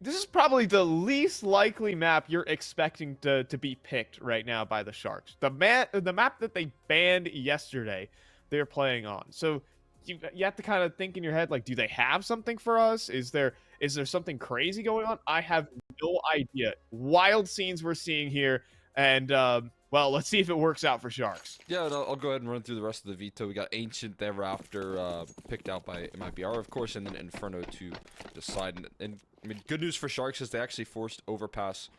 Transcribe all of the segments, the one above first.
This is probably the least likely map you're expecting to be picked right now by the Sharks. The map that they banned yesterday, they're playing on. So you have to kind of think in your head, like, do they have something for us? Is there something crazy going on? I have no idea. Wild scenes we're seeing here, and well, let's see if it works out for Sharks. Yeah, and I'll go ahead and run through the rest of the veto. We got Ancient thereafter, picked out by MIBR, of course, and then Inferno to decide. And I mean, good news for Sharks is they actually forced Overpass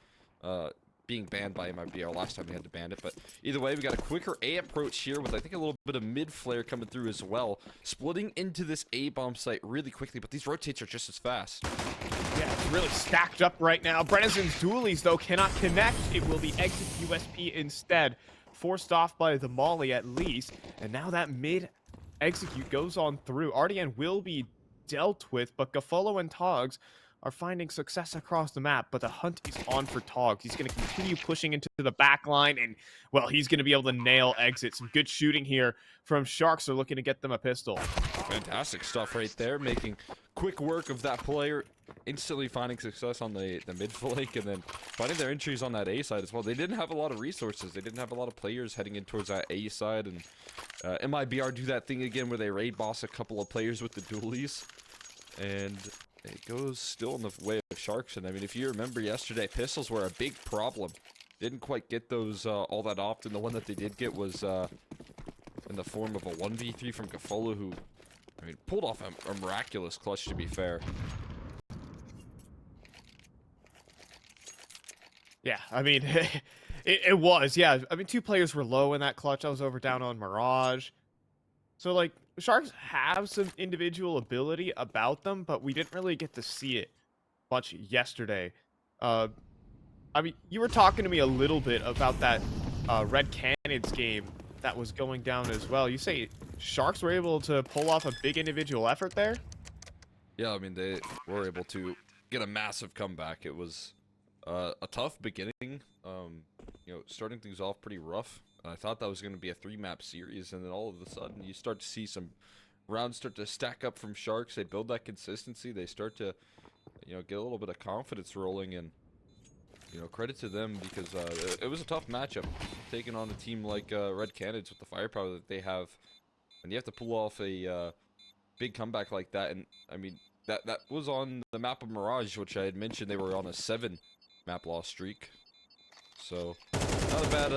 being banned by MIBR last time they had to ban it. But either way, we got a quicker A approach here with, I think, a little bit of mid flare coming through as well. Splitting into this A bomb site really quickly, but these rotates are just as fast. Yeah, it's really stacked up right now. Brenison's dualies, though, cannot connect. It will be exit USP instead. Forced off by the Molly, at least. And now that mid-execute goes on through. RDN will be dealt with, but gafolo and Togs are finding success across the map, but the hunt is on for Togs. He's going to continue pushing into the back line, and, well, he's going to be able to nail exit. Some good shooting here from Sharks. They're looking to get them a pistol. Fantastic stuff right there, making quick work of that player, instantly finding success on the mid flank, and then finding their entries on that A side as well. They didn't have a lot of resources. They didn't have a lot of players heading in towards that A side, and MIBR do that thing again where they raid boss a couple of players with the dualies, and it goes still in the way of Sharks. And I mean, if you remember yesterday, pistols were a big problem. Didn't quite get those all that often. The one that they did get was in the form of a 1v3 from gafolo, who, I mean, pulled off a miraculous clutch, to be fair. Yeah, I mean, it was, yeah. I mean, two players were low in that clutch. I was over down on Mirage. So, like, Sharks have some individual ability about them, but we didn't really get to see it much yesterday. I mean, you were talking to me a little bit about that Red Cannons game that was going down as well. You say Sharks were able to pull off a big individual effort there? Yeah, I mean, they were able to get a massive comeback. It was a tough beginning, you know, starting things off pretty rough. I thought that was going to be a 3-map series, and then all of a sudden you start to see some rounds start to stack up from Sharks. They build that consistency. They start to, you know, get a little bit of confidence rolling, and, you know, credit to them, because it was a tough matchup taking on a team like Red Cannons with the firepower that they have, and you have to pull off a big comeback like that. And I mean, that was on the map of Mirage, which I had mentioned they were on a 7-map loss streak. So not a bad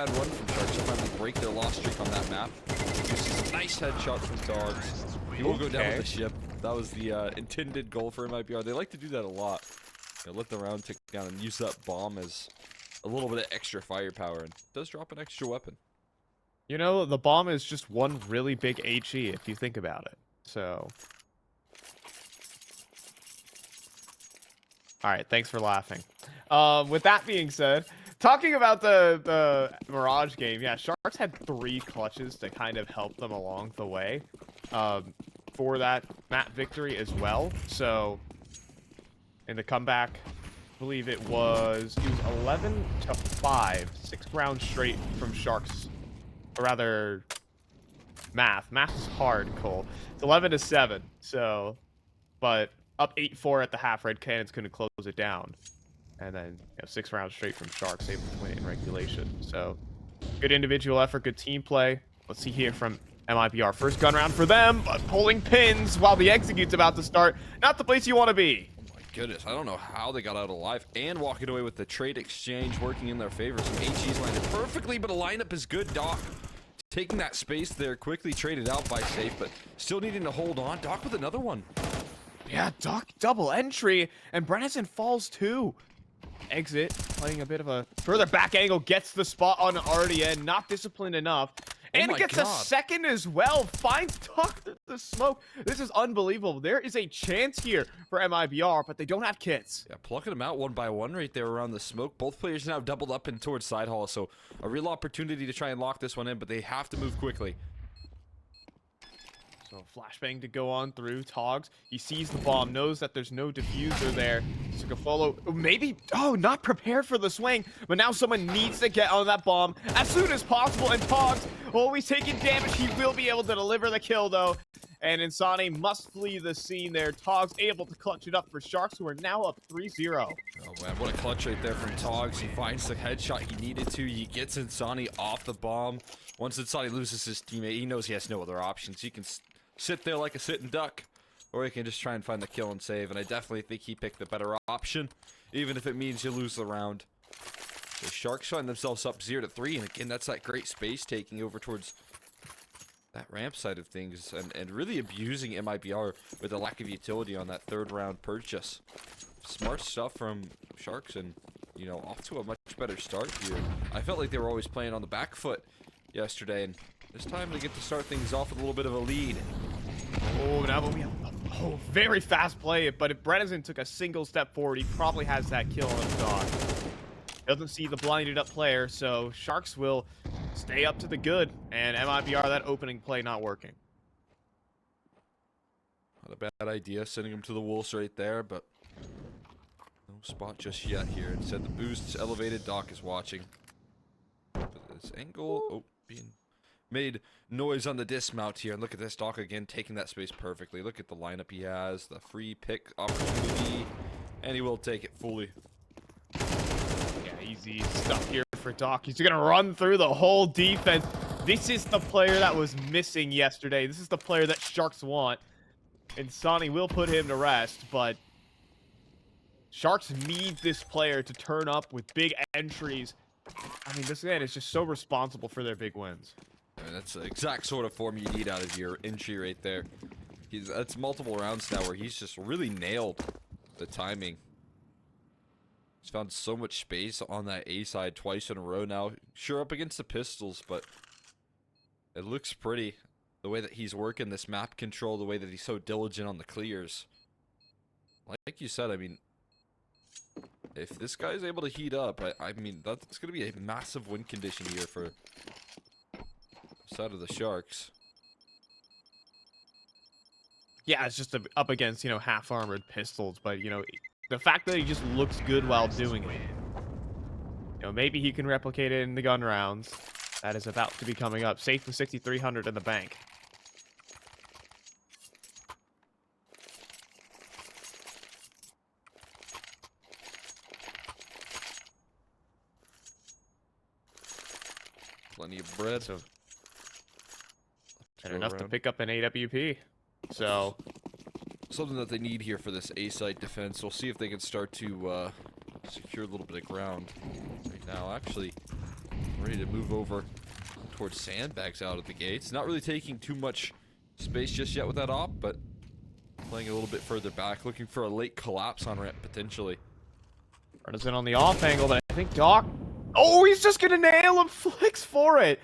run from Sharks to finally break their loss streak on that map. You see some nice headshots from Dogs. He will go down with the ship. That was the intended goal for MIBR. They like to do that a lot. You know, let the round tick down and use that bomb as a little bit of extra firepower, and does drop an extra weapon. You know, the bomb is just one really big HE if you think about it. So, all right, thanks for laughing. With that being said, talking about the Mirage game, yeah, Sharks had 3 clutches to kind of help them along the way for that map victory as well. So, in the comeback, I believe it was 11-5, 6 rounds straight from Sharks. Or rather, math is hard, Cole. It's 11-7, so, but up 8-4 at the half. Red Cannons couldn't close it down, and then, you know, 6 rounds straight from Sharks, able to win it in regulation. So, good individual effort, good team play. Let's see here from MIBR. First gun round for them, but pulling pins while the execute's about to start. Not the place you want to be. Goodness, I don't know how they got out alive and walking away with the trade exchange working in their favor. Some HEs landed perfectly, but a lineup is good. Doc taking that space there, quickly traded out by Safe, but still needing to hold on. Doc with another one. Yeah, Doc double entry, and Brenison falls too. Exit, playing a bit of a further back angle, gets the spot on RDN, not disciplined enough. And it gets a second as well. Finds Doc through the smoke. This is unbelievable. There is a chance here for MIBR, but they don't have kits. Yeah, plucking them out one by one right there around the smoke. Both players now doubled up in towards side hall, so a real opportunity to try and lock this one in, but they have to move quickly. So flashbang to go on through Togs. He sees the bomb, knows that there's no diffuser there. So gafolo, maybe, not prepared for the swing, but now someone needs to get on that bomb as soon as possible. And Togs, always taking damage. He will be able to deliver the kill though. And Insani must flee the scene there. Togs able to clutch it up for Sharks, who are now up 3-0. Oh man, what a clutch right there from Togs. He finds the headshot he needed to. He gets Insani off the bomb. Once Insani loses his teammate, he knows he has no other options. He can sit there like a sitting duck, or he can just try and find the kill and save. And I definitely think he picked the better option, even if it means you lose the round. So Sharks find themselves up 0-3, and again, that's that great space taking over towards that ramp side of things, and really abusing MIBR with the lack of utility on that third round purchase. Smart stuff from Sharks, and you know, off to a much better start here. I felt like they were always playing on the back foot yesterday, and this time they get to start things off with a little bit of a lead. Oh, now we have very fast play, but if Bredesen took a single step forward, he probably has that kill on his dog. Doesn't see the blinded up player, so Sharks will stay up to the good, and MIBR, that opening play not working. Not a bad idea, sending him to the wolves right there, but no spot just yet here. Instead, the boost's elevated. Doc is watching. This angle, oh, being made noise on the dismount here, and look at this. Doc again taking that space perfectly. Look at the lineup he has, the free pick opportunity, and he will take it fully. Easy stuff here for Doc. He's gonna run through the whole defense. This is the player that was missing yesterday. This is the player that Sharks want. And Sonny will put him to rest, but Sharks need this player to turn up with big entries. I mean, this man is just so responsible for their big wins. I mean, that's the exact sort of form you need out of your entry right there. That's multiple rounds now where he's just really nailed the timing. He's found so much space on that A side twice in a row now. Sure, up against the pistols, but it looks pretty. The way that he's working this map control, the way that he's so diligent on the clears. Like you said, I mean, if this guy's able to heat up, I mean, that's going to be a massive win condition here for the side of the Sharks. Yeah, it's just up against, you know, half-armored pistols, but, you know, the fact that he just looks good while doing it. You know, maybe he can replicate it in the gun rounds. That is about to be coming up. Safe with 6,300 in the bank. Plenty of bread. So, and enough to pick up an AWP. So, something that they need here for this A-side defense. We'll see if they can start to secure a little bit of ground right now. Actually, ready to move over towards sandbags out of the gates. Not really taking too much space just yet with that op, but playing a little bit further back, looking for a late collapse on ramp potentially. Bredesen on the off angle, but I think Doc... Oh, he's just gonna nail him! Flicks for it!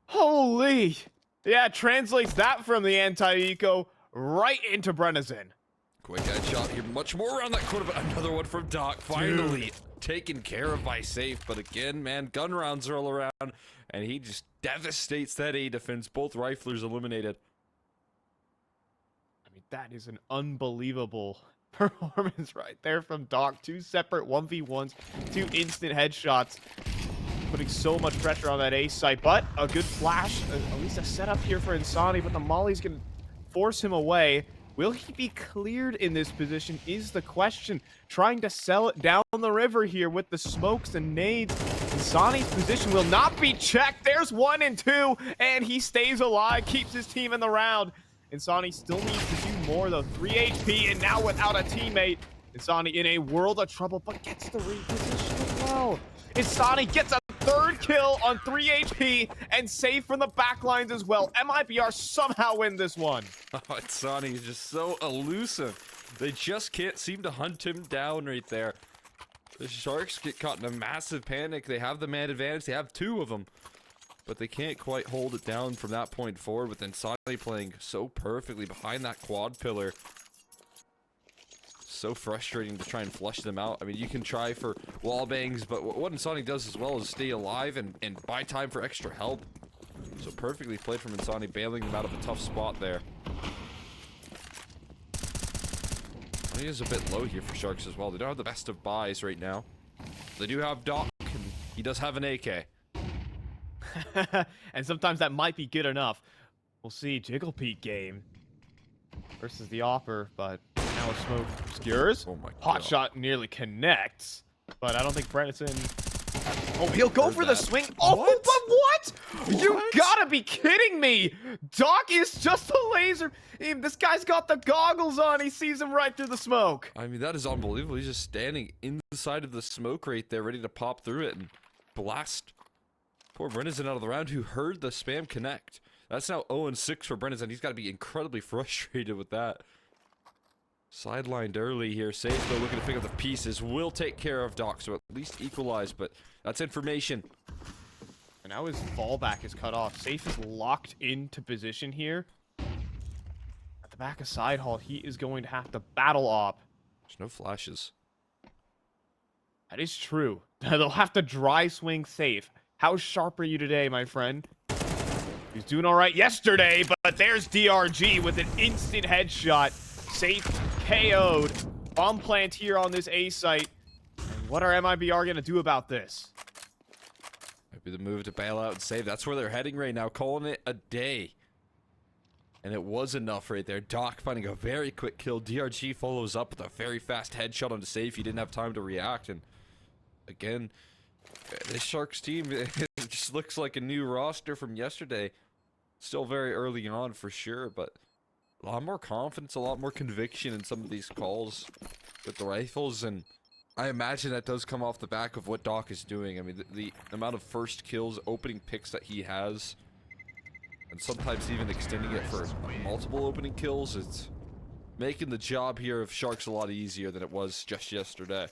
Holy! Yeah, translates that from the anti-eco right into Bredesen. Quick headshot here, much more around that corner, but another one from Doc. Finally taken care of by Safe, but again, man, gun rounds roll around, and he just devastates that A defense. Both riflers eliminated. I mean, that is an unbelievable performance right there from Doc. Two separate 1v1s, two instant headshots, putting so much pressure on that A site, but a good flash, at least a setup here for Insani, but the molly's gonna force him away. Will he be cleared in this position is the question. Trying to sell it down the river here with the smokes and nades. Insani's position will not be checked. There's 1 and 2, and he stays alive, keeps his team in the round. Insani still needs to do more though. 3 HP, and now without a teammate. Insani in a world of trouble, but gets the reposition as well. Insani gets a 3rd kill on 3 HP and Safe from the backlines as well. MIBR somehow win this one. Oh, Insani is just so elusive. They just can't seem to hunt him down right there. The Sharks get caught in a massive panic. They have the man advantage. They have 2 of them. But they can't quite hold it down from that point forward, with Insani playing so perfectly behind that quad pillar. So frustrating to try and flush them out. I mean, you can try for wall bangs, but what Insani does as well is stay alive and buy time for extra help. So perfectly played from Insani, bailing them out of a tough spot there. I think it's a bit low here for Sharks as well. They don't have the best of buys right now. They do have Doc, and he does have an AK. And sometimes that might be good enough. We'll see. Jiggle Pete game. versus the offer, but now a smoke obscures. Oh my Hot god. shot nearly connects, but I don't think Brenison. Oh, he'll go Heard for the that. swing. Oh, What? but what? You What? gotta be kidding me. Doc is just a laser. This guy's got the goggles on. He sees him right through the smoke. I mean, that is unbelievable. He's just standing inside of the smoke right there, ready to pop through it and blast poor Brenison out of the round, who heard the spam connect. That's now 0-6 for Brenison. He's got to be incredibly frustrated with that. Sidelined early here. Safe, though, looking to pick up the pieces. Will take care of Doc, so at least equalize, but that's information. And now his fallback is cut off. Safe is locked into position here. At the back of side hall, he is going to have to battle op. There's no flashes. That is true. They'll have to dry swing Safe. How sharp are you today, my friend? He's doing all right yesterday, but there's DRG with an instant headshot. Safe KO'd. Bomb plant here on this A site. And what are MIBR going to do about this? Might be the move to bail out and save. That's where they're heading right now, calling it a day. And it was enough right there. Doc finding a very quick kill. DRG follows up with a very fast headshot onto Safe. He didn't have time to react. And again, this Sharks team, it just looks like a new roster from yesterday. Still very early on for sure, but a lot more confidence, a lot more conviction in some of these calls with the rifles. And I imagine that does come off the back of what Doc is doing. I mean, the amount of first kills, opening picks that he has, and sometimes even extending it for multiple opening kills, it's making the job here of Sharks a lot easier than it was just yesterday.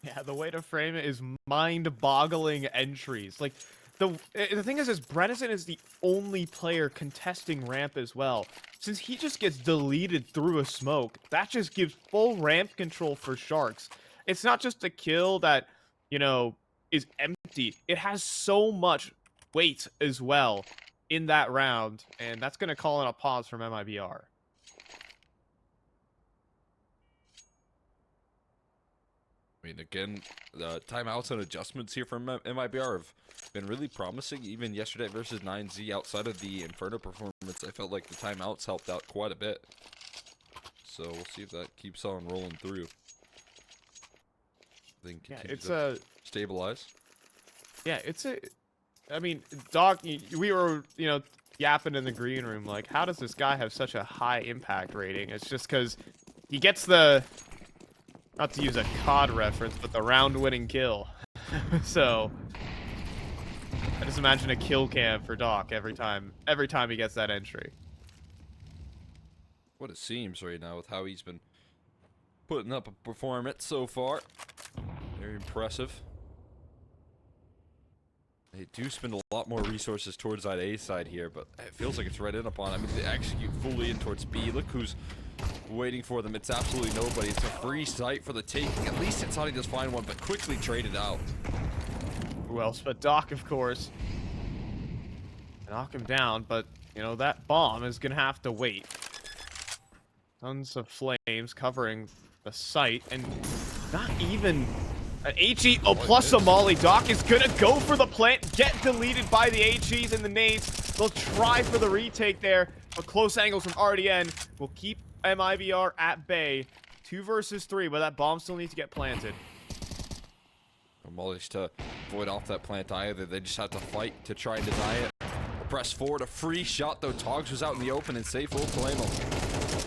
Yeah, the way to frame it is mind-boggling entries. Like, the thing is Brenison is the only player contesting ramp as well. Since he just gets deleted through a smoke, that just gives full ramp control for Sharks. It's not just a kill that, you know, is empty. It has so much weight as well in that round, and that's going to call in a pause from MIBR. I mean, again, the timeouts and adjustments here from MIBR have been really promising. Even yesterday versus 9Z, outside of the Inferno performance, I felt like the timeouts helped out quite a bit. So we'll see if that keeps on rolling through. Then continue to stabilize. Yeah, I mean, Doc, we were, yapping in the green room, like, how does this guy have such a high impact rating? It's just because he gets the, not to use a COD reference, but the round-winning kill. So, I just imagine a kill cam for Doc every time he gets that entry. What it seems right now with how he's been putting up a performance so far. Very impressive. They do spend a lot more resources towards that A side here, but it feels like it's right in upon. I mean, they execute fully in towards B. Look who's waiting for them. It's absolutely nobody. It's a free site for the taking. At least it's he does find one, but quickly traded out. Who else but Doc, of course. Knock him down, but, that bomb is going to have to wait. Tons of flames covering the site, and not even an HE. Oh, plus a molly. Doc is going to go for the plant, get deleted by the HEs and the nades. They'll try for the retake there, but close angles from RDN will keep MIBR at bay. 2 versus 3, but that bomb still needs to get planted. Molly's to avoid off that plant either. They just have to fight to try and deny it. Press forward, a free shot though. Togs was out in the open and Safe will claim him.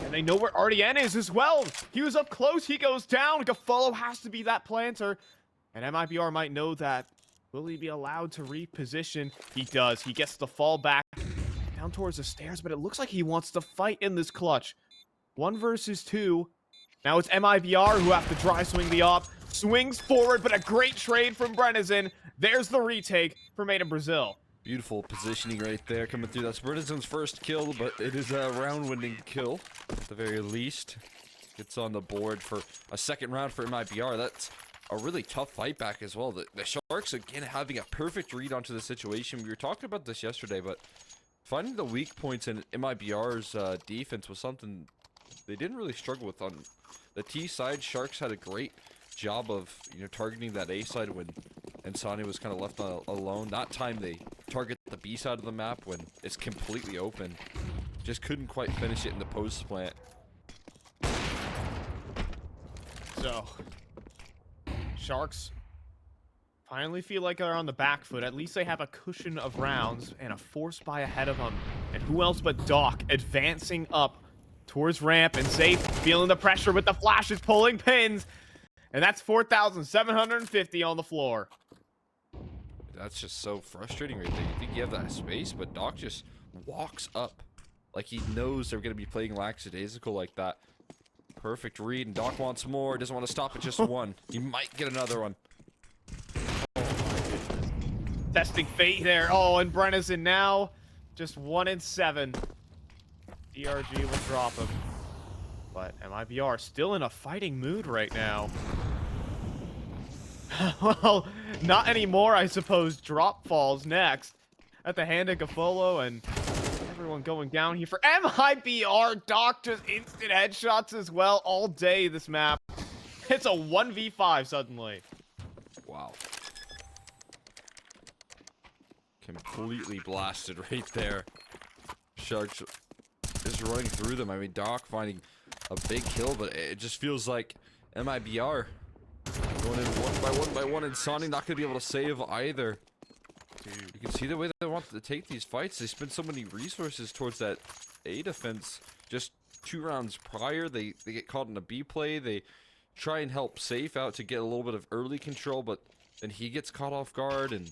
And they know where RDN is as well. He was up close, he goes down. Gafolo has to be that planter. And MIBR might know that. Will he be allowed to reposition? He does. He gets the fall back down towards the stairs, but it looks like he wants to fight in this clutch. 1 versus 2. Now it's MIBR who have to dry swing the op. Swings forward, but a great trade from Brenison. There's the retake for Made in Brazil. Beautiful positioning right there coming through. That's Brenison's first kill, but it is a round-winning kill at the very least. Gets on the board for a second round for MIBR. That's a really tough fight back as well. The Sharks, again, having a perfect read onto the situation. We were talking about this yesterday, but finding the weak points in MIBR's defense was something they didn't really struggle with. On the T side, Sharks had a great job of targeting that A side when Insani was kind of left alone. That time they target the B side of the map when it's completely open. just couldn't quite finish it in the post plant. So, Sharks finally feel like they're on the back foot. At least they have a cushion of rounds and a force buy ahead of them. And who else but Doc advancing up towards ramp and safe, feeling the pressure with the flashes, pulling pins. And that's 4,750 on the floor. That's just so frustrating right there. You think you have that space, but Doc just walks up like he knows they're going to be playing lackadaisical like that. Perfect read, and Doc wants more. Doesn't want to stop at just one. He might get another one. Testing fate there. Oh, and Brennison now just 1 in 7. DRG will drop him. But MIBR still in a fighting mood right now. Well, not anymore, I suppose. Drop falls next at the hand of gafolo, and everyone going down here for MIBR. Doc just instant headshots as well all day this map. It's a 1v5 suddenly. Wow. Completely blasted right there. Sharks is running through them. I mean, Doc finding a big kill, but it just feels like MIBR going in one by one, and Sonny not going to be able to save either. Dude, you can see the way they want to take these fights. They spend so many resources towards that A defense. Just 2 rounds prior, they get caught in a B play. They try and help Safe out to get a little bit of early control, but then he gets caught off guard, and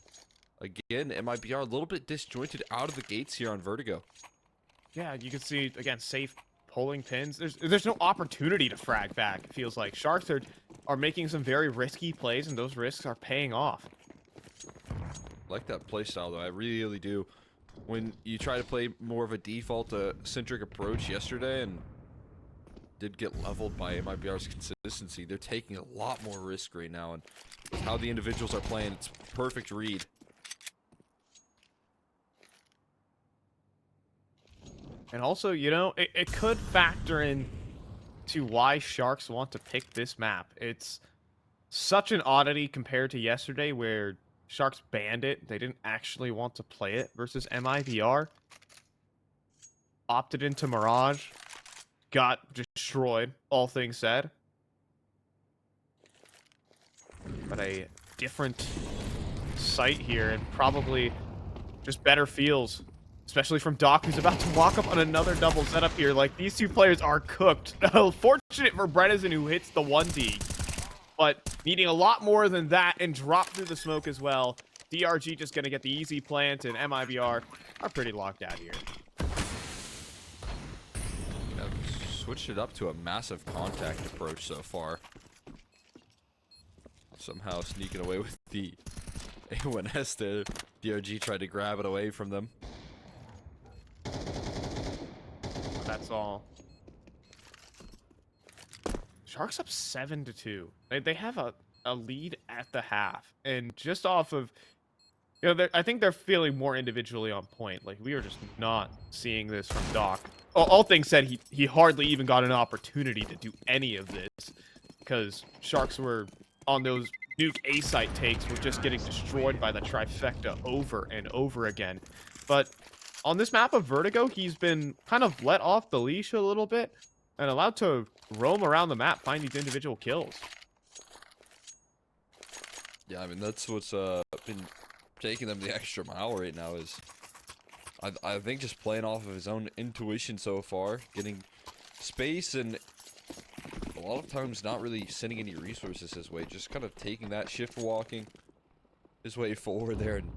again, MIBR a little bit disjointed out of the gates here on Vertigo. Yeah, you can see, again, Safe pulling pins. There's no opportunity to frag back, it feels like. Sharks are making some very risky plays, and those risks are paying off. I like that playstyle, though. I really do. When you try to play more of a default-centric approach yesterday and did get leveled by MIBR's consistency, they're taking a lot more risk right now, and with how the individuals are playing, it's perfect read. And also, you know, it could factor in to why Sharks want to pick this map. It's such an oddity compared to yesterday where Sharks banned it. They didn't actually want to play it versus MIBR. Opted into Mirage. Got destroyed, all things said. But a different sight here and probably just better feels. Especially from Doc, who's about to walk up on another double setup here. Like, these two players are cooked. Fortunate for Brennison, who hits the 1D. But needing a lot more than that and drop through the smoke as well. DRG just going to get the easy plant, and MIBR are pretty locked out here. Switched it up to a massive contact approach so far. Somehow sneaking away with the A1S there. DRG tried to grab it away from them. That's all. Sharks up 7-2. They have a lead at the half, and just off of, you know, I think they're feeling more individually on point. Like, we are just not seeing this from Doc. All things said, he hardly even got an opportunity to do any of this because Sharks were on those nuke A site takes, were just getting destroyed by the trifecta over and over again. But on this map of Vertigo, he's been kind of let off the leash a little bit and allowed to roam around the map, find these individual kills. Yeah, I mean, that's what's been taking them the extra mile right now is, I think, just playing off of his own intuition so far, getting space and a lot of times not really sending any resources his way, just kind of taking that shift walking his way forward there and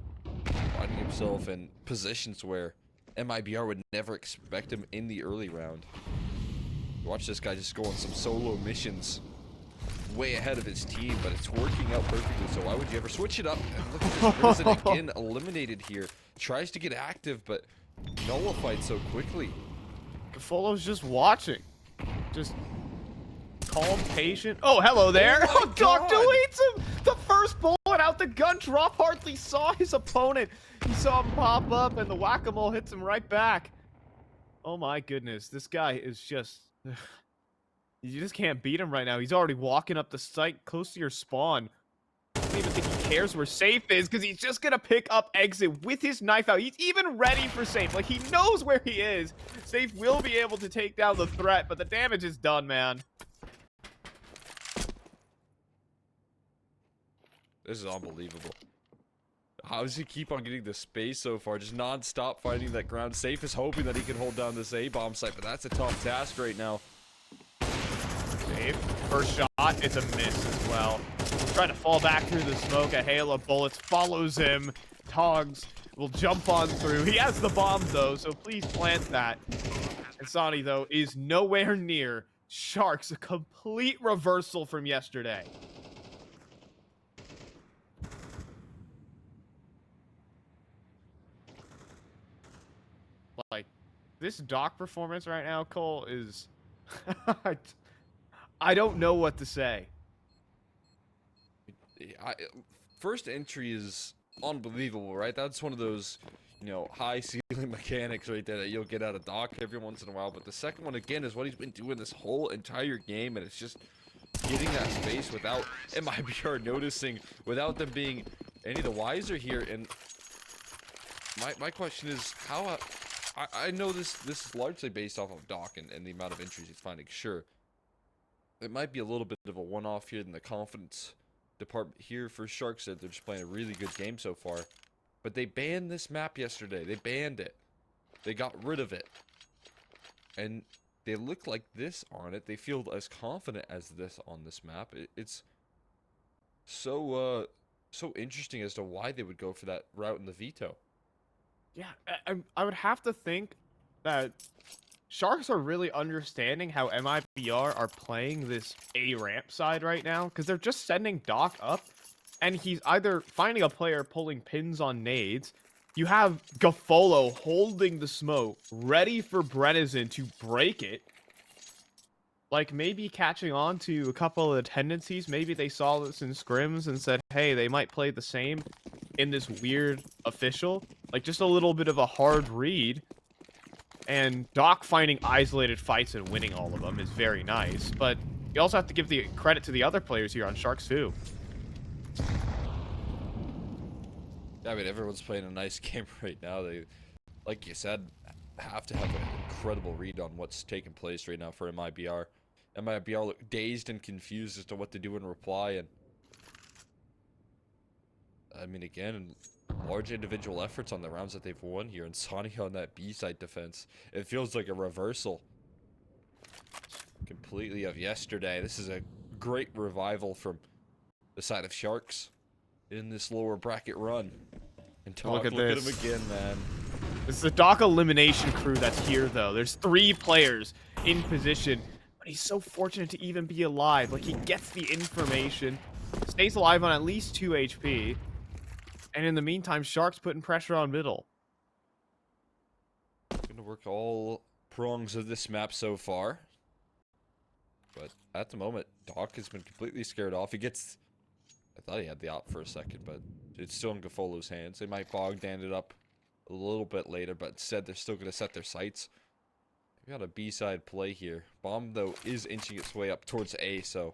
finding himself in positions where MIBR would never expect him in the early round. Watch this guy just go on some solo missions way ahead of his team, but it's working out perfectly, so why would you ever switch it up? And look at this person again eliminated here. Tries to get active, but nullified so quickly. Gafolo's just watching. Just calm, patient. Oh, hello there. Oh, Doc deletes him. The first bullet out the gun. Drop hardly saw his opponent. He saw him pop up, and the whack-a-mole hits him right back. Oh my goodness. This guy is just... You just can't beat him right now. He's already walking up the site close to your spawn. doesn't even think he cares where Safe is because he's just going to pick up Exit with his knife out. He's even ready for Safe. Like, he knows where he is. Safe will be able to take down the threat, but the damage is done, man. This is unbelievable. How does he keep on getting the space so far? Just non-stop fighting that ground. Safe is hoping that he can hold down this A-bomb site, but that's a tough task right now. Safe. First shot, it's a miss as well. He's trying to fall back through the smoke. A hail of bullets follows him. Togs will jump on through. He has the bomb, though, so please plant that. And Sonny, though, is nowhere near. Sharks, a complete reversal from yesterday. Like, this Doc performance right now, Cole, is... I don't know what to say. First entry is unbelievable, right? That's one of those, you know, high ceiling mechanics right there that you'll get out of Doc every once in a while. But the second one, again, is what he's been doing this whole entire game, and it's just getting that space without MIBR noticing, without them being any the wiser here. And my question is, how... I know this is largely based off of Doc and the amount of entries he's finding, sure. It might be a little bit of a one-off here in the confidence department here for Sharks, that they're just playing a really good game so far. But they banned this map yesterday. They banned it. They got rid of it. And they look like this on it. They feel as confident as this on this map. It's so interesting as to why they would go for that route in the veto. Yeah, I would have to think that Sharks are really understanding how MIBR are playing this A ramp side right now, because they're just sending Doc up, and he's either finding a player pulling pins on nades. You have Gafolo holding the smoke, ready for Brennison to break it. Like, maybe catching on to a couple of the tendencies. Maybe they saw this in scrims and said, hey, they might play the same in this weird official. Like, just a little bit of a hard read. And Doc finding isolated fights and winning all of them is very nice. But you also have to give the credit to the other players here on Sharks too. I mean, everyone's playing a nice game right now. They, like you said, have to have an incredible read on what's taking place right now for MIBR. MIBR look dazed and confused as to what to do in reply, and I mean, again, large individual efforts on the rounds that they've won here, and Sonny on that B-side defense. It feels like a reversal completely of yesterday. This is a great revival from the side of Sharks in this lower bracket run. And look at him again, man. This is the Doc elimination crew that's here, though. There's 3 players in position, but he's so fortunate to even be alive. Like, he gets the information, stays alive on at least 2 HP, and in the meantime, Sharks putting pressure on middle. Gonna work all prongs of this map so far. But at the moment, Doc has been completely scared off. He gets... I thought he had the op for a second, but it's still in Gafolo's hands. They might Bogdan it up a little bit later, but instead they're still going to set their sights. We got a B-side play here. Bomb, though, is inching its way up towards A, so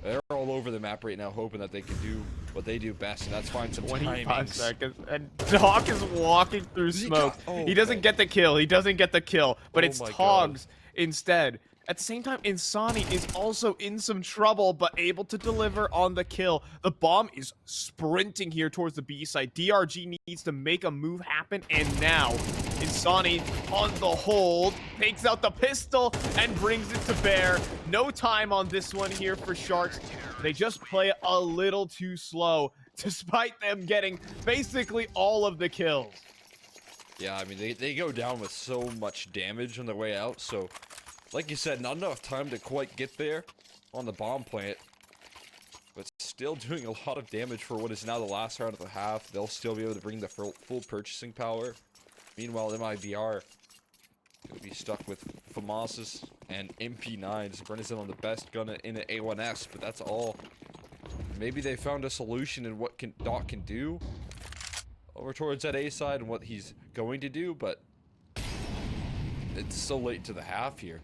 they're all over the map right now, hoping that they can do what they do best, and that's find some 25 timings. seconds, and Doc is walking through smoke. He doesn't get the kill. He doesn't get the kill, but it's Togs instead. At the same time, Insani is also in some trouble, but able to deliver on the kill. The bomb is sprinting here towards the B side. DRG needs to make a move happen, and now Insani on the hold, takes out the pistol and brings it to bear. No time on this one here for Sharks. They just play a little too slow, despite them getting basically all of the kills. Yeah, I mean, they go down with so much damage on their way out, so... Like you said, not enough time to quite get there on the bomb plant, but still doing a lot of damage for what is now the last round of the half. They'll still be able to bring the full purchasing power. Meanwhile, MIBR going to be stuck with FAMAS's and MP9s. Brennison on the best gun in an A1S, but that's all. Maybe they found a solution in what Doc can do over towards that A side and what he's going to do, but it's so late to the half here.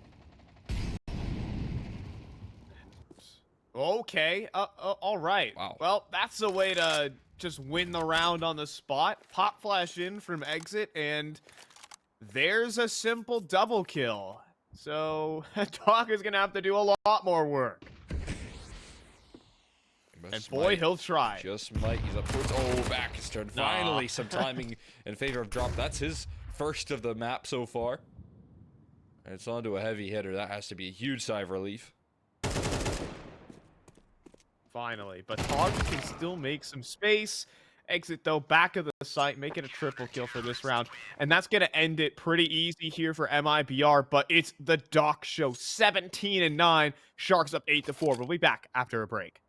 Okay. All right. Wow. Well, that's a way to just win the round on the spot. Pop flash in from exit, and there's a simple double kill. So Doc is gonna have to do a lot more work. And boy, he'll try. Just might. He's up towards. Oh, back his turn. Finally, some timing in favor of drop. That's his first of the map so far. And it's on to a heavy hitter. That has to be a huge sigh of relief. Finally, but Togs can still make some space. Exit though, back of the site, make it a triple kill for this round. And that's going to end it pretty easy here for MIBR, but it's the Doc show. 17-9, Sharks up 8-4. We'll be back after a break.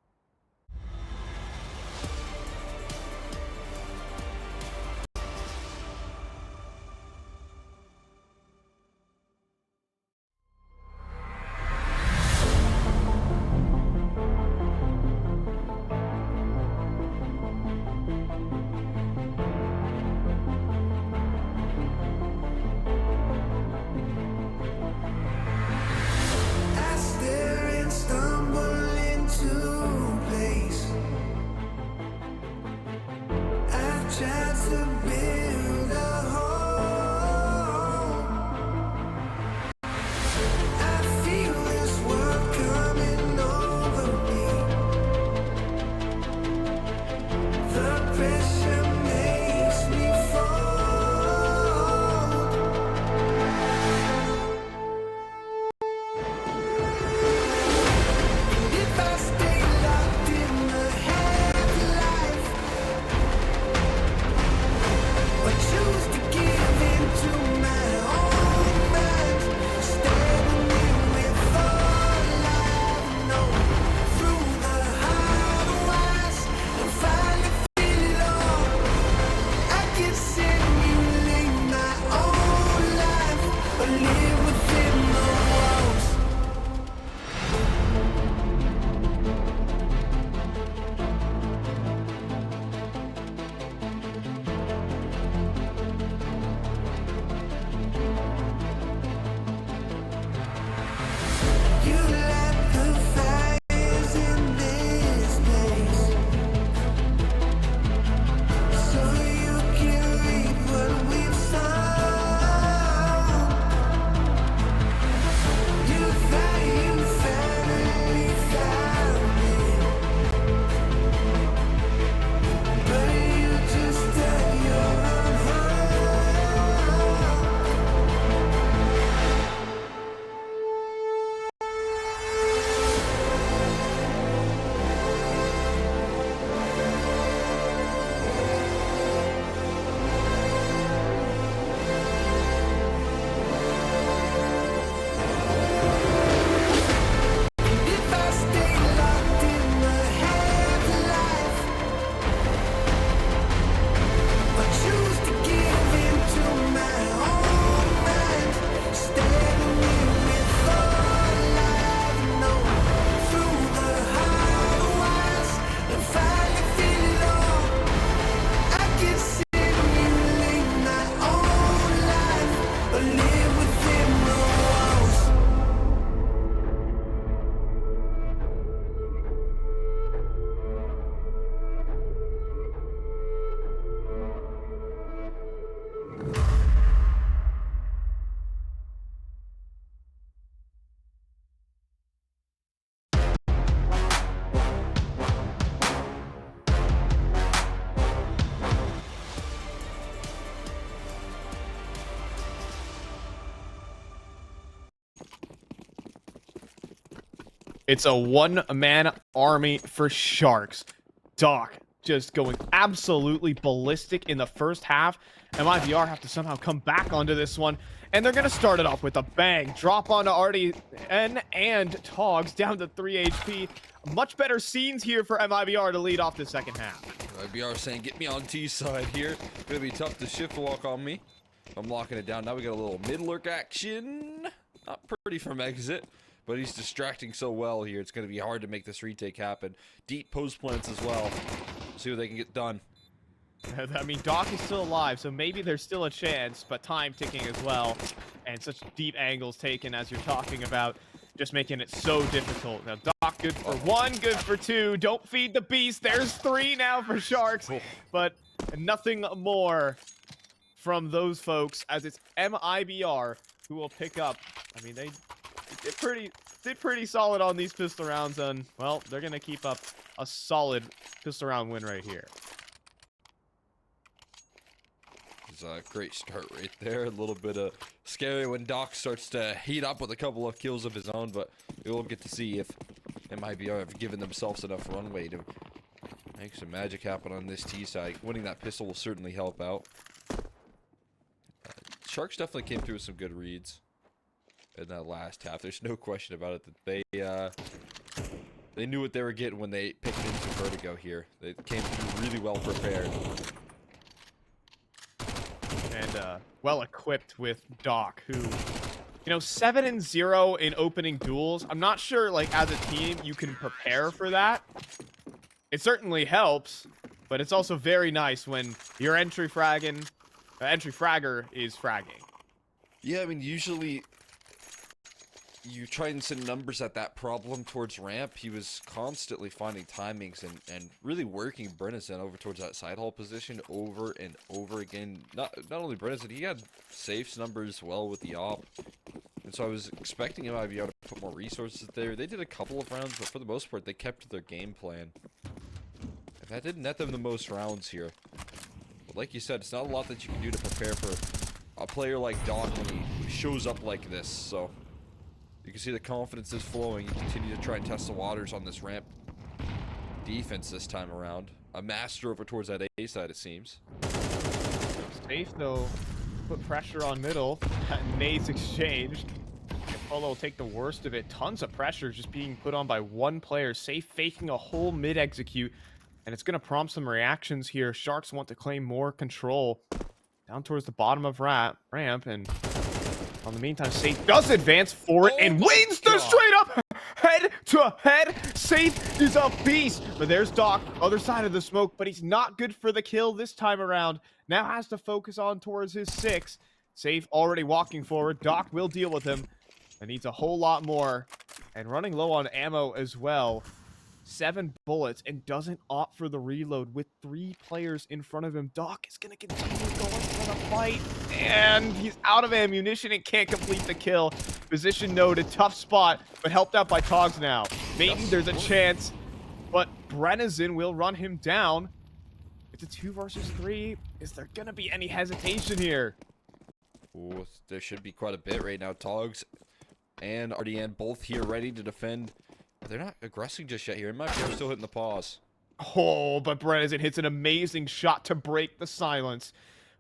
It's a one-man army for Sharks. Doc just going absolutely ballistic in the first half. MIBR have to somehow come back onto this one, and they're going to start it off with a bang. Drop onto RDN and Togs down to 3 HP. Much better scenes here for MIBR to lead off the second half. MIBR saying, get me on T side here. Gonna be tough to shift walk on me. I'm locking it down. Now we got a little mid-lurk action. Not pretty from exit, but he's distracting so well here. It's going to be hard to make this retake happen. Deep post plants as well. See what they can get done. I mean, Doc is still alive, so maybe there's still a chance, but time ticking as well. And such deep angles taken as you're talking about, just making it so difficult. Now, Doc good for one, good for two. Don't feed the beast. There's three now for Sharks, but nothing more from those folks as it's MIBR who will pick up. I mean, they did pretty solid on these pistol rounds, and well, they're gonna keep up a solid pistol round win right here. It's a great start right there. A little bit of scary when Doc starts to heat up with a couple of kills of his own, but we'll get to see if MIBR have given themselves enough runway to make some magic happen on this T side. Winning that pistol will certainly help out. Sharks definitely came through with some good reads in that last half. There's no question about it that they knew what they were getting when they picked into Vertigo here. They came through really well prepared. And well equipped with Doc, who, you know, 7-0 in opening duels. I'm not sure, like, as a team, you can prepare for that. It certainly helps, but it's also very nice when your entry fragger is fragging. Yeah, I mean, usually you try and send numbers at that problem towards ramp. He was constantly finding timings and really working Brennison over towards that side hall position over and over again. Not only Brennison, he had safes numbers well with the op. And so I was expecting him to be able to put more resources there. They did a couple of rounds, but for the most part, they kept to their game plan. And that didn't net them the most rounds here. But like you said, it's not a lot that you can do to prepare for a player like Doc when he shows up like this, so you can see the confidence is flowing. You continue to try and test the waters on this ramp defense this time around. A master over towards that A side, it seems. Safe, though. Put pressure on middle. Nades exchanged. Gafolo will take the worst of it. Tons of pressure just being put on by one player. Safe faking a whole mid-execute. And it's going to prompt some reactions here. Sharks want to claim more control. Down towards the bottom of ramp. And on the meantime, Safe does advance for it and wins the straight up head-to-head. Safe is a beast. But there's Doc, other side of the smoke, but he's not good for the kill this time around. Now has to focus on towards his 6. Safe already walking forward. Doc will deal with him. And needs a whole lot more. And running low on ammo as well. 7 bullets and doesn't opt for the reload with 3 players in front of him. Doc is going to continue going for the fight. And he's out of ammunition and can't complete the kill. Position noted, tough spot, but helped out by Togs now. Maybe there's a chance, but Brennison will run him down. It's a 2 versus 3. Is there going to be any hesitation here? Ooh, there should be quite a bit right now. Togs and RDN both here ready to defend. They're not aggressing just yet here. MIBR still hitting the pause. Oh, but Brennison hits an amazing shot to break the silence.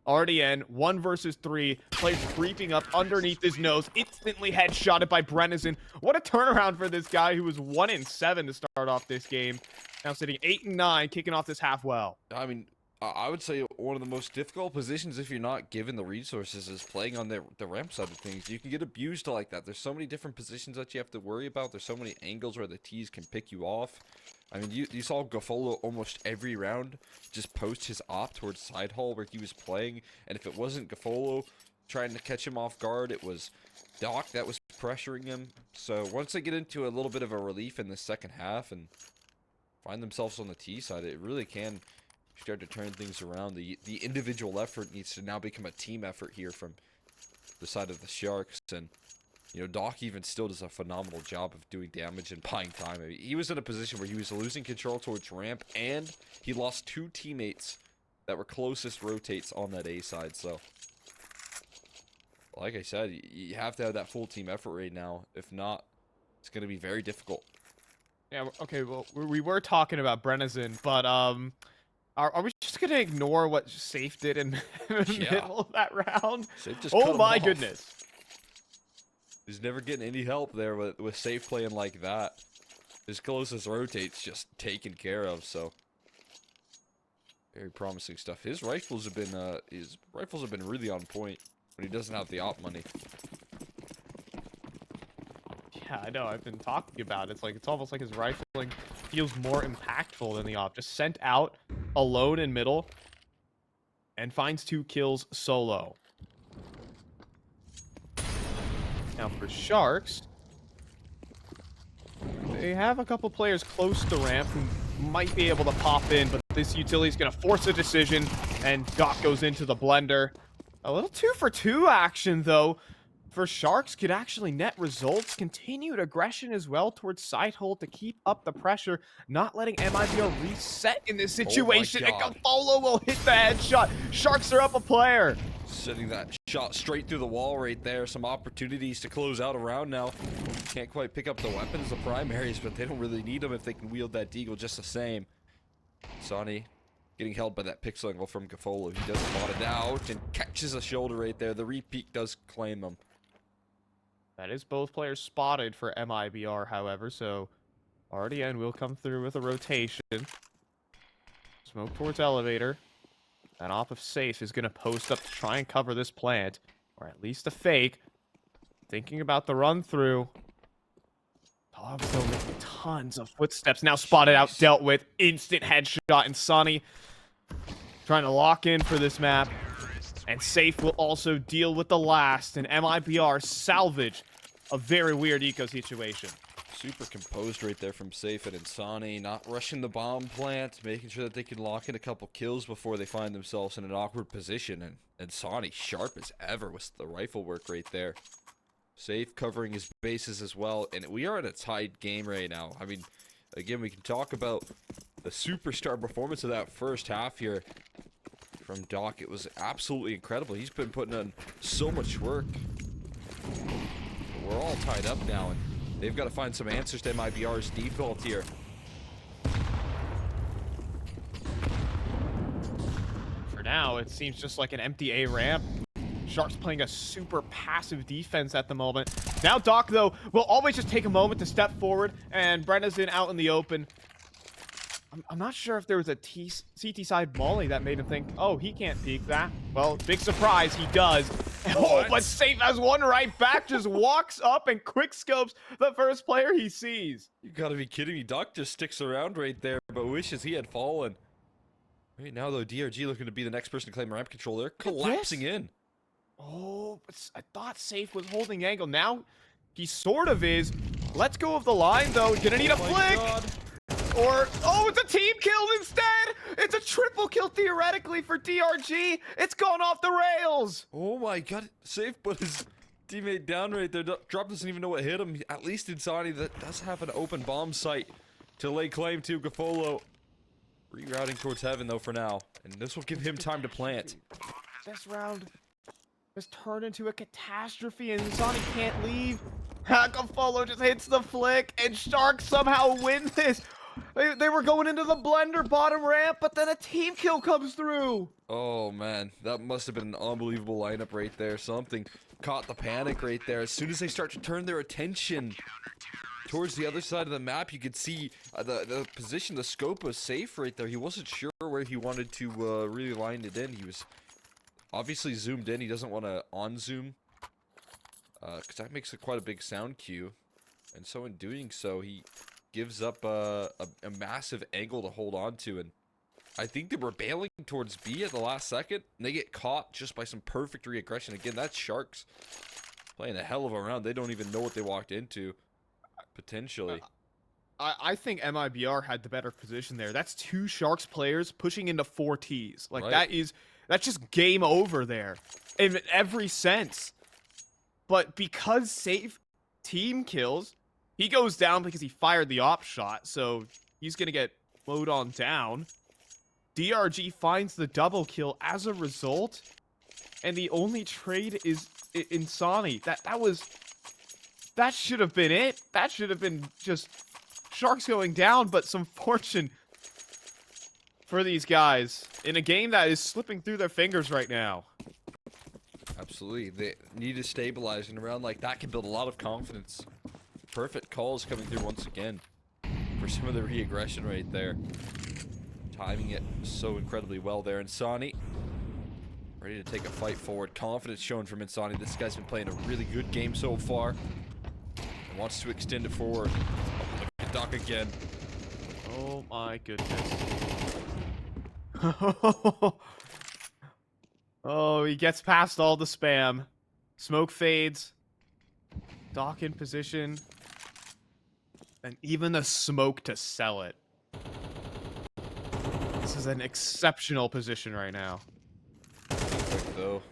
RDN, 1 versus 3. Plays creeping up underneath his nose. Instantly headshotted by Brennison. What a turnaround for this guy who was 1-7 to start off this game. Now sitting 8-9, kicking off this half well. I mean, I would say one of the most difficult positions if you're not given the resources is playing on the ramp side of things. You can get abused like that. There's so many different positions that you have to worry about. There's so many angles where the T's can pick you off. I mean, you saw Gafolo almost every round just post his op towards side hall where he was playing. And if it wasn't Gafolo trying to catch him off guard, it was Doc that was pressuring him. So once they get into a little bit of a relief in the second half and find themselves on the T side, it really can start to turn things around. The individual effort needs to now become a team effort here from the side of the Sharks. And, you know, Doc even still does a phenomenal job of doing damage and buying time. I mean, he was in a position where he was losing control towards ramp, and he lost 2 teammates that were closest rotates on that A side. So, like I said, you have to have that full team effort right now. If not, it's going to be very difficult. Yeah, okay, well, we were talking about Brennison, but, are we just going to ignore what Safe did in the middle of that round? Oh my goodness. He's never getting any help there with Safe playing like that. His closest rotates just taken care of, so very promising stuff. His rifles have been really on point when he doesn't have the op money. Yeah, I know. I've been talking about it. It's almost like his rifling feels more impactful than the op. Just sent out alone in middle and finds 2 kills solo. Now for Sharks, They have a couple players close to ramp who might be able to pop in, but this utility is going to force a decision, and Doc goes into the blender. A little 2 for 2 action, though, for Sharks could actually net results. Continued aggression as well towards side hole to keep up the pressure, not letting MIBR reset in this situation. And God. gafolo will hit the headshot. Sharks are up a player. Setting that shot straight through the wall right there. Some opportunities to close out a round now. Can't quite pick up the weapons, the primaries, but they don't really need them if they can wield that deagle just the same. Sonny getting held by that pixel angle from gafolo. He does spot it out and catches a shoulder right there. The repeat does claim him. That is both players spotted for MIBR, however, so RDN will come through with a rotation. Smoke towards elevator. That off of safe is going to post up to try and cover this plant, or at least a fake. Thinking about the run through. Dogs though making tons of footsteps. Now spotted out, dealt with. Instant headshot, and Sonny trying to lock in for this map. And safe will also deal with the last, and MIBR salvage a very weird eco situation. Super composed right there from Safe and Insani, not rushing the bomb plant, making sure that they can lock in a couple kills before they find themselves in an awkward position. And Insani, sharp as ever with the rifle work right there. Safe covering his bases as well, and we are in a tied game right now. I mean, again, we can talk about the superstar performance of that first half here from Doc. It was absolutely incredible. He's been putting in so much work. We're all tied up now, and they've got to find some answers to MIBR's default here. For now, it seems just like an empty A ramp. Sharks playing a super passive defense at the moment. Now Doc, though, will always just take a moment to step forward, and Brenna's in out in the open. I'm not sure if there was a CT side molly that made him think, oh, he can't peek that. Well, big surprise, he does. Oh, but Safe has one right back, just walks up and quick scopes the first player he sees. You gotta be kidding me. Doc just sticks around right there, but wishes he had fallen. Right now, though, DRG looking to be the next person to claim ramp control. They're collapsing in. Oh, but I thought Safe was holding angle. Now he sort of is. Let's go of the line, though. Gonna need a flick. God. Or, oh, it's a team kill instead! It's a triple kill theoretically for DRG! It's gone off the rails! Oh my god, Safe put his teammate down right there. Drop doesn't even know what hit him. At least Insani that does have an open bomb site to lay claim to. gafolo rerouting towards heaven though for now. And this will give him time to plant. This round has turned into a catastrophe and Insani can't leave. gafolo just hits the flick and Sharks somehow win this! They were going into the blender bottom ramp, but then a team kill comes through. Oh man, that must have been an unbelievable lineup right there. Something caught the panic right there. As soon as they start to turn their attention towards the other side of the map, you could see the position, the scope was Safe right there. He wasn't sure where he wanted to really line it in. He was obviously zoomed in. He doesn't want to on-zoom because that makes quite a big sound cue. And so in doing so, he gives up a massive angle to hold on to, and I think they were bailing towards B at the last second, and they get caught just by some perfect re-aggression. Again, that's Sharks playing a hell of a round. They don't even know what they walked into, potentially. I think MIBR had the better position there. That's 2 Sharks players pushing into 4 Ts. Like, Right. that's just game over there in every sense. But because Safe team kills, he goes down because he fired the op shot, so he's going to get mowed on down. DRG finds the double kill as a result, and the only trade is Insani. That should have been it. That should have been just Sharks going down, but some fortune for these guys in a game that is slipping through their fingers right now. Absolutely. They need to stabilize, and a round like that can build a lot of confidence. Perfect calls coming through once again for some of the re-aggression right there. Timing it so incredibly well there. Insani ready to take a fight forward. Confidence shown from Insani. This guy's been playing a really good game so far and wants to extend it forward. Look at Doc again. Oh my goodness. Oh, he gets past all the spam. Smoke fades. Doc in position. And even the smoke to sell it. This is an exceptional position right now. Quick though.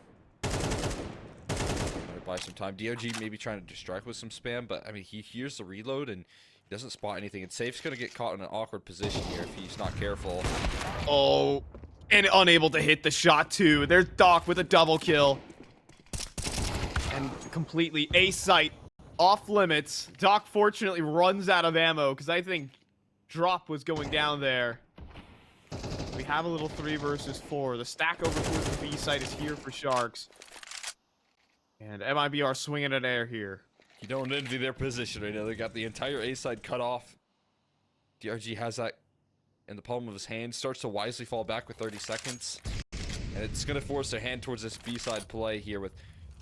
Might buy some time. DRG maybe trying to distract with some spam, but I mean he hears the reload and he doesn't spot anything. And Safe's gonna get caught in an awkward position here if he's not careful. Oh, and unable to hit the shot too. There's Doc with a double kill. And completely A-site, off limits. Doc fortunately runs out of ammo because I think drop was going down there. We have a little 3 versus 4. The stack over towards the B site is here for Sharks. And MIBR swinging at air here. You don't envy their position right now. They got the entire A side cut off. DRG has that in the palm of his hand. Starts to wisely fall back with 30 seconds. And it's going to force their hand towards this B side play here with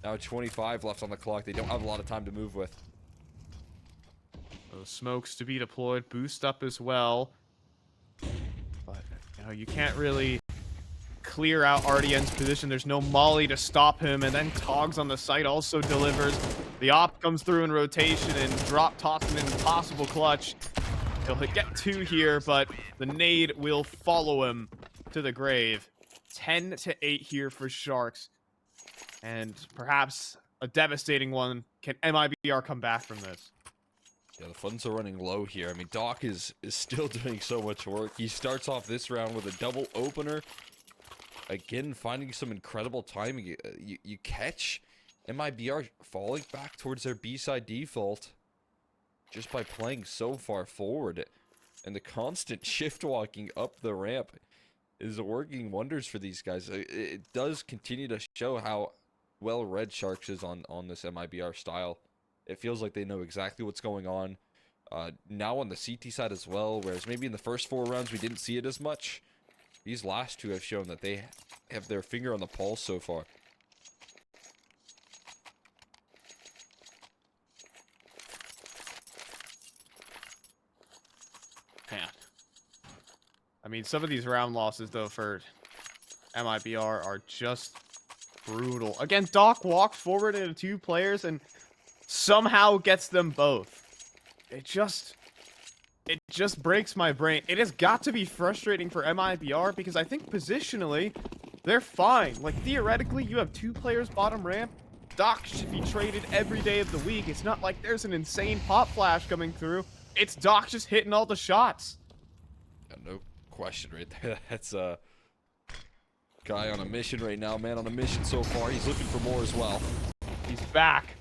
now 25 left on the clock. They don't have a lot of time to move with. Those smokes to be deployed. Boost up as well. But, you know, you can't really clear out RDN's position. There's no molly to stop him. And then Togs on the site also delivers. The op comes through in rotation and drop tossing an impossible clutch. He'll get 2 here, but the nade will follow him to the grave. 10-8 here for Sharks. And perhaps a devastating one. Can MIBR come back from this? Yeah, the funds are running low here. I mean, Doc is still doing so much work. He starts off this round with a double opener. Again, finding some incredible timing. You catch MIBR falling back towards their B-side default just by playing so far forward. And the constant shift walking up the ramp is working wonders for these guys. It does continue to show how well read Sharks is on this MIBR style. It feels like they know exactly what's going on. Now on the CT side as well, whereas maybe in the first 4 rounds we didn't see it as much. These last 2 have shown that they have their finger on the pulse so far. Man. I mean, some of these round losses, though, for MIBR are just brutal. Again, Doc walks forward into 2 players and somehow gets them both. It just breaks my brain. It has got to be frustrating for MIBR because I think positionally, they're fine. Like, theoretically, you have 2 players bottom ramp. Doc should be traded every day of the week. It's not like there's an insane pop flash coming through. It's Doc just hitting all the shots. Yeah, no question right there. That's a guy on a mission right now, man on a mission so far. He's looking for more as well. He's back.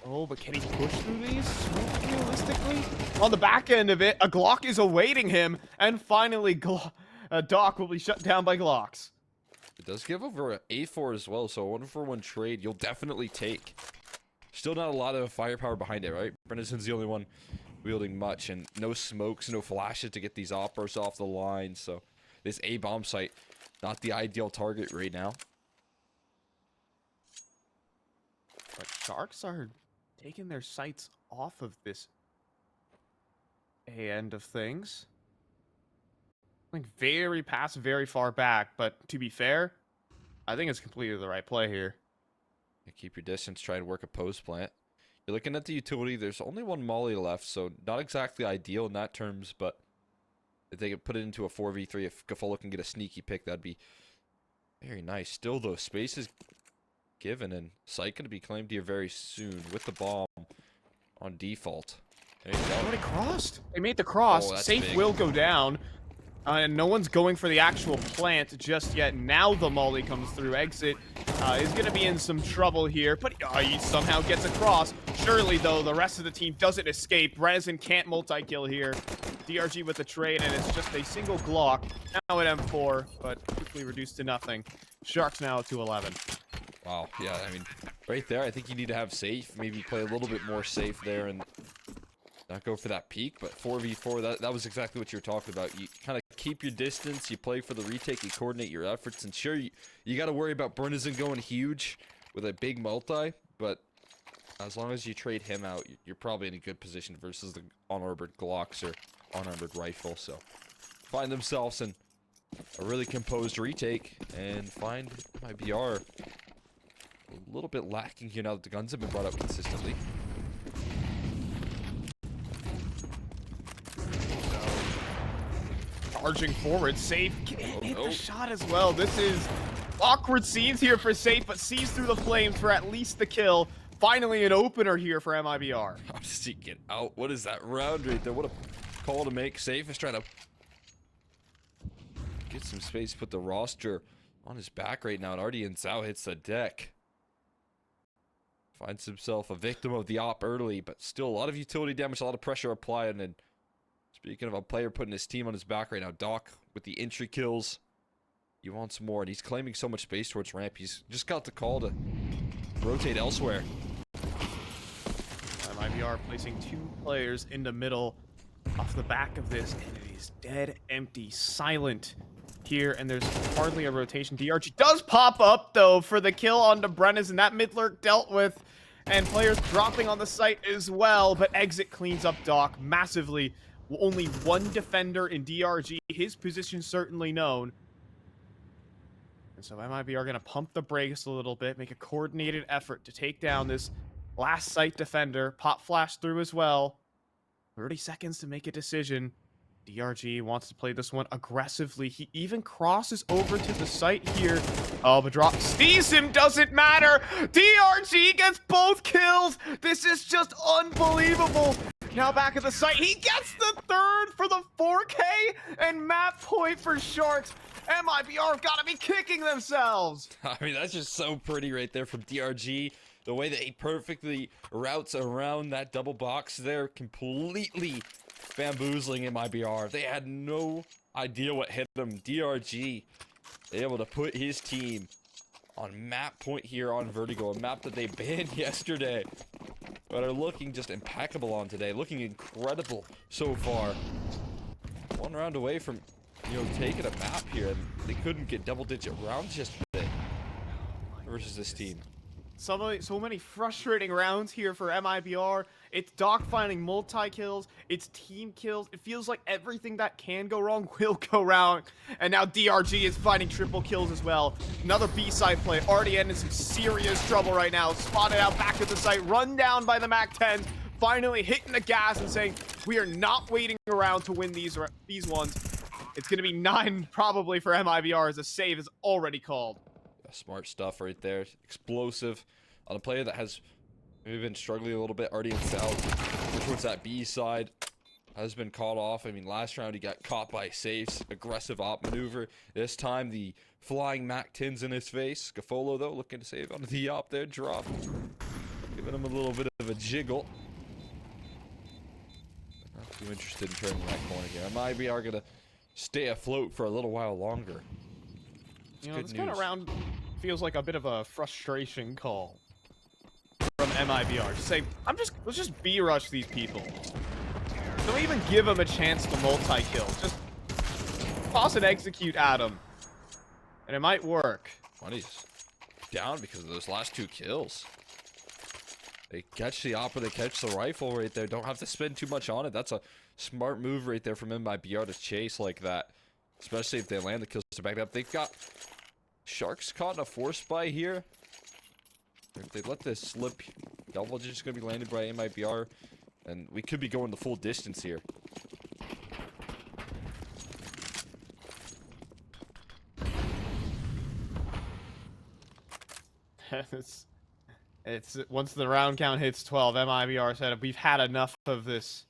Oh, but can he push through these realistically? On the back end of it, a Glock is awaiting him, and finally, Doc will be shut down by Glocks. It does give over an A4 as well, so a 1-for-1 trade you'll definitely take. Still not a lot of firepower behind it, right? Brennison's the only one wielding much, and no smokes, no flashes to get these operas off the line, so this A-bomb site, not the ideal target right now. But Sharks are taking their sights off of this A end of things. Like, very far back, but to be fair, I think it's completely the right play here. You keep your distance, try and work a post plant. You're looking at the utility, there's only 1 molly left, so not exactly ideal in that terms, but if they could put it into a 4v3, if gafolo can get a sneaky pick, that'd be very nice. Still though, space is given, and site going to be claimed here very soon with the bomb on default. There you go. Already crossed. They made the cross. Oh, Safe big. will go down. And no one's going for the actual plant just yet. Now the molly comes through. Exit is going to be in some trouble here, but he somehow gets across. Surely, though, the rest of the team doesn't escape. Brenison can't multi-kill here. DRG with the trade, and it's just a single Glock. Now at M4, but quickly reduced to nothing. Sharks now to 11. Wow, yeah, I mean, right there, I think you need to have safe. Maybe play a little bit more safe there and not go for that peak, but 4v4, that was exactly what you were talking about. You kind of keep your distance, you play for the retake, you coordinate your efforts, and sure, you got to worry about Bernison going huge with a big multi, but as long as you trade him out, you're probably in a good position versus the unarmored Glocks or unarmored rifle, so find themselves in a really composed retake and find MIBR a little bit lacking here now that the guns have been brought up consistently. charging forward. Safe can't hit no. the shot as well. This is awkward scenes here for Safe, but sees through the flames for at least the kill. Finally, an opener here for MIBR. How does he get out? What is that round right there? What a call to make. Safe is trying to get some space, put the roster on his back right now. And Artie and Zhao hits the deck. Finds himself a victim of the op early, but still a lot of utility damage, a lot of pressure applied. And then, speaking of a player putting his team on his back right now, Doc with the entry kills. He wants more, and he's claiming so much space towards ramp. He's just got the call to rotate elsewhere. MIBR placing 2 players in the middle off the back of this, and it is dead, empty, silent here, and there's hardly a rotation. DRG does pop up, though, for the kill onto Brennan, and that mid lurk dealt with, and players dropping on the site as well, but Exit cleans up Doc massively. Only 1 defender in DRG, his position certainly known. And so MIBR going to pump the brakes a little bit, make a coordinated effort to take down this last site defender. Pop flash through as well. 30 seconds to make a decision. DRG wants to play this one aggressively. He even crosses over to the site here. Oh, but drop sees him, doesn't matter. DRG gets both kills. This is just unbelievable. Now back at the site, he gets the 3rd for the 4K and map point for Sharks. MIBR have got to be kicking themselves. I mean, that's just so pretty right there from DRG. The way that he perfectly routes around that double box there, completely bamboozling MIBR. They had no idea what hit them. DRG able to put his team on map point here on Vertigo, a map that they banned yesterday, but are looking just impeccable on today, looking incredible so far. 1 round away from, you know, taking a map here, and they couldn't get double-digit rounds yesterday versus this team. So many frustrating rounds here for MIBR. It's Doc finding multi-kills. It's team kills. It feels like everything that can go wrong will go wrong. And now DRG is finding triple kills as well. Another B-side play. Already in some serious trouble right now. Spotted out back at the site. Run down by the MAC-10. Finally hitting the gas and saying, we are not waiting around to win these ones. It's going to be 9 probably for MIBR as a save is already called. Smart stuff right there. Explosive on a player that has maybe been struggling a little bit. Already in south towards that B side has been caught off. I mean, last round he got caught by Safe's aggressive op maneuver. This time the flying MAC-10's in his face. Gafolo though looking to save onto the op there. Drop. Giving him a little bit of a jiggle. Not too interested in turning that corner here. MIBR gonna stay afloat for a little while longer. You know, this kind of round feels like a bit of a frustration call from MIBR. Just say, let's just B-rush these people. Don't even give them a chance to multi-kill. Just toss and execute at them. And it might work. Money's down because of those last 2 kills. They catch the op or they catch the rifle right there. Don't have to spend too much on it. That's a smart move right there from MIBR to chase like that. Especially if they land the kills to back up. They've got Sharks caught in a force buy here. If they let this slip, double is just going to be landed by MIBR. And we could be going the full distance here. it's once the round count hits 12, MIBR said we've had enough of this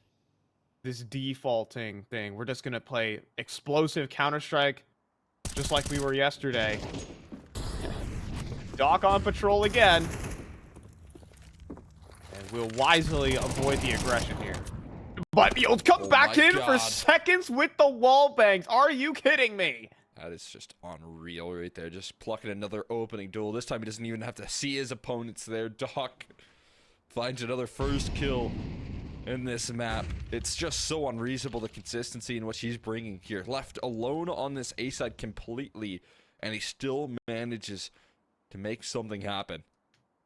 defaulting thing. We're just gonna play explosive Counter-Strike just like we were yesterday. Doc on patrol again. And we'll wisely avoid the aggression here. But he'll come back in for seconds with the wall bangs. Are you kidding me? That is just unreal right there. Just plucking another opening duel. This time he doesn't even have to see his opponents there. Doc finds another first kill in this map. It's just so unreasonable, the consistency in what he's bringing here. Left alone on this A side completely, and he still manages to make something happen.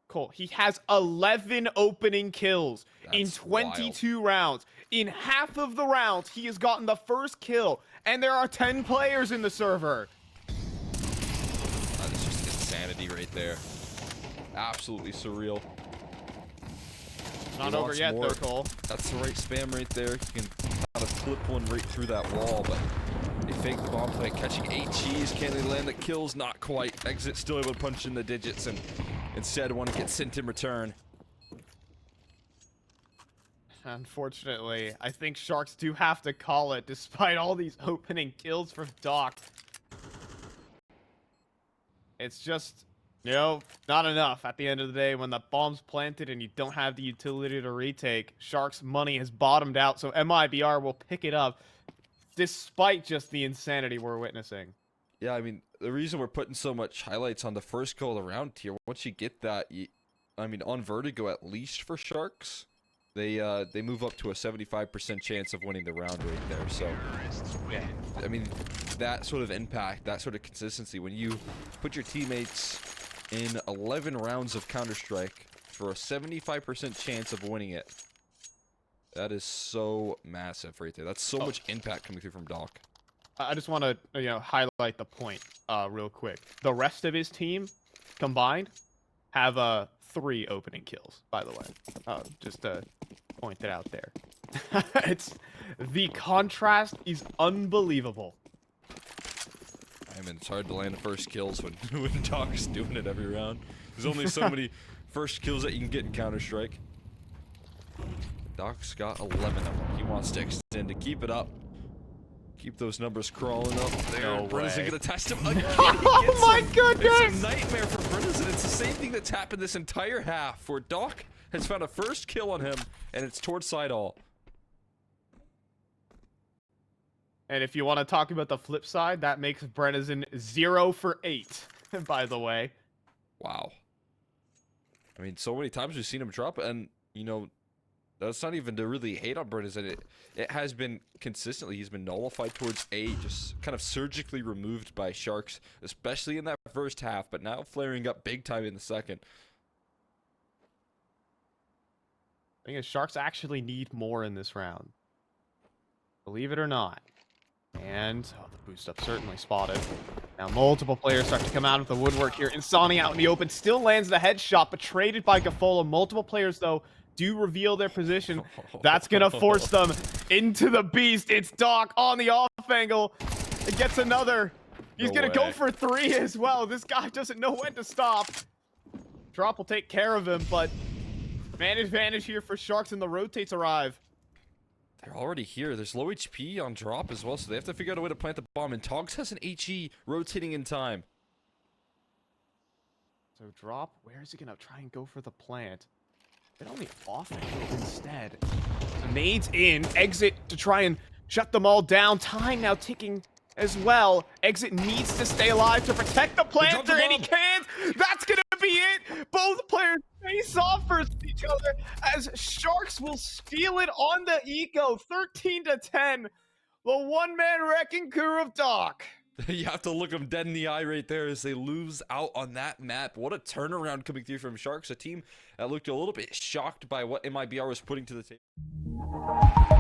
Cole, he has 11 opening kills in 22 rounds. In half of the rounds, he has gotten the first kill, and there are 10 players in the server. That is just insanity right there. Absolutely surreal. Not over yet, though, Cole. That's the right spam right there. He can kind of flip one right through that wall, but They fake the bomb plant, catching 8 Gs. Can they land the kills? Not quite. Exit still able to punch in the digits, and instead one gets sent in return. Unfortunately, I think Sharks do have to call it, despite all these opening kills from Doc. It's just, you know, not enough at the end of the day when the bomb's planted and you don't have the utility to retake. Sharks' money has bottomed out, so MIBR will pick it up, despite just the insanity we're witnessing. Yeah, I mean, the reason we're putting so much highlights on the first goal around here, once you get that, I mean, on Vertigo at least for Sharks, they move up to a 75% chance of winning the round right there. So, Yeah. I mean, that sort of impact, that sort of consistency, when you put your teammates in 11 rounds of Counter-Strike for a 75% chance of winning it, that is so massive right there. That's so much impact coming through from Doc. I just want to, highlight the point real quick. The rest of his team combined have 3 opening kills, by the way. Just to point it out there. The contrast is unbelievable. I mean, it's hard to land the first kills when, when Doc's doing it every round. There's only so many first kills that you can get in Counter-Strike. Doc's got 11 of them. He wants to extend to keep it up. Keep those numbers crawling up. There, No Brennison way. gonna test him again. Oh my goodness! It's a nightmare for Brennison. It's the same thing that's happened this entire half, where Doc has found a first kill on him, and it's towards side all. And if you want to talk about the flip side, that makes Brennison 0 for 8, by the way. Wow. I mean, so many times we've seen him drop, and, you know, that's not even to really hate on Brennison. It has been consistently, he's been nullified towards A, just kind of surgically removed by Sharks, especially in that first half, but now flaring up big time in the second. I think the Sharks actually need more in this round. Believe it or not. And the boost up certainly spotted. Now multiple players start to come out of the woodwork here. Insani out in the open, still lands the headshot, but traded by gafolo. Multiple players, though, do reveal their position. That's going to force them into the beast. It's Doc on the off angle. It gets another. He's going to go for 3 as well. This guy doesn't know when to stop. Drop will take care of him, but man advantage here for Sharks, and the rotates arrive. They're already here. There's low HP on Drop as well, so they have to figure out a way to plant the bomb. And Togs has an HE rotating in time. So Drop, where is he going to try and go for the plant? But on the offense instead. So nades in, exit to try and shut them all down. Time now ticking as well. Exit needs to stay alive to protect the planter, and he can't. That's going to be it. Both players face off versus each other as Sharks will steal it on the eco. 13-10. The one-man wrecking crew of Doc. You have to look them dead in the eye right there as they lose out on that map. What a turnaround coming through from Sharks, a team that looked a little bit shocked by what MIBR was putting to the table.